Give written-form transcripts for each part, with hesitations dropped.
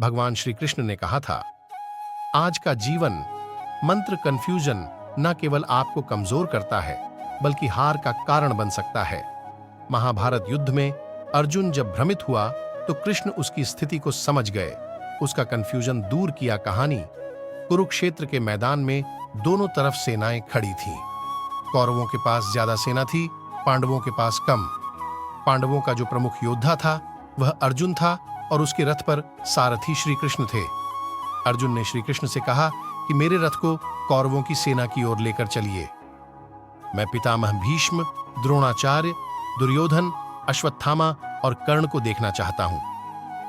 भगवान श्री कृष्ण ने कहा था, आज का जीवन मंत्र कंफ्यूजन न केवल आपको कमजोर करता है बल्कि हार का कारण बन सकता है। महाभारत युद्ध में अर्जुन जब भ्रमित हुआ तो कृष्ण उसकी स्थिति को समझ गए, उसका कंफ्यूजन दूर किया। कहानी कुरुक्षेत्र के मैदान में दोनों तरफ सेनाएं खड़ी थीं। कौरवों के पास ज्यादा सेना थी, पांडवों के पास कम। पांडवों का जो प्रमुख योद्धा था वह अर्जुन था और उसके रथ पर सारथी श्री कृष्ण थे। अर्जुन ने श्री कृष्ण से कहा कि मेरे रथ को कौरवों की सेना की ओर लेकर चलिए। मैं पितामह भीष्म, द्रोणाचार्य, दुर्योधन, अश्वत्थामा और कर्ण को देखना चाहता हूं।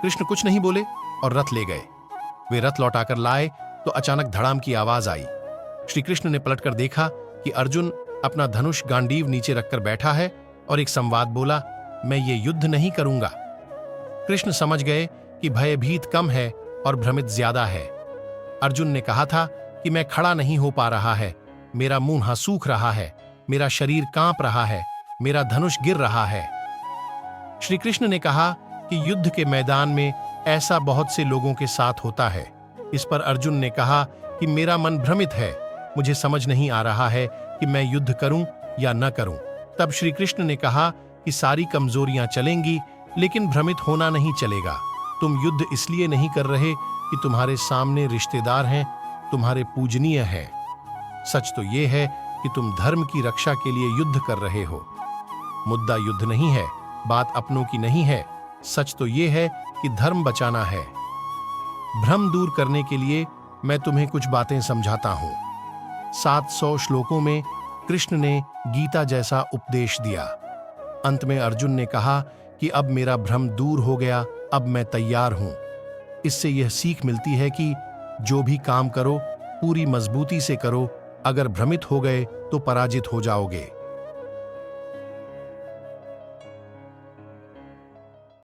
कृष्ण कुछ नहीं बोले और रथ ले गए। वे रथ लौटाकर लाए तो अचानक धड़ाम की आवाज आई। श्री कृष्ण ने पलटकर देखा कि अर्जुन अपना धनुष गांडीव नीचे रखकर बैठा है और एक संवाद बोला, मैं ये युद्ध नहीं करूंगा। कृष्ण समझ गए कि भयभीत कम है और भ्रमित ज्यादा है। अर्जुन ने कहा था कि मैं खड़ा नहीं हो पा रहा है, मेरा मुंह सूख रहा है, मेरा शरीर कांप रहा है, मेरा धनुष गिर रहा है। श्री कृष्ण ने कहा कि युद्ध के मैदान में ऐसा बहुत से लोगों के साथ होता है। इस पर अर्जुन ने कहा कि मेरा मन भ्रमित है, मुझे समझ नहीं आ रहा है कि मैं युद्ध करूं या न करूं। तब श्री कृष्ण ने कहा कि सारी कमजोरियां चलेंगी लेकिन भ्रमित होना नहीं चलेगा। तुम युद्ध इसलिए नहीं कर रहे कि तुम्हारे सामने रिश्तेदार हैं, तुम्हारे पूजनीय हैं। सच तो यह है कि तुम धर्म की रक्षा के लिए युद्ध कर रहे हो। मुद्दा युद्ध नहीं है, बात अपनों की नहीं है। सच तो यह है कि धर्म बचाना है। भ्रम दूर करने के लिए मैं तुम्हें कुछ बातें समझाता हूं। 700 श्लोकों में कृष्ण ने गीता जैसा उपदेश दिया। अंत में अर्जुन ने कहा कि अब मेरा भ्रम दूर हो गया, अब मैं तैयार हूं। इससे यह सीख मिलती है कि जो भी काम करो पूरी मजबूती से करो, अगर भ्रमित हो गए तो पराजित हो जाओगे।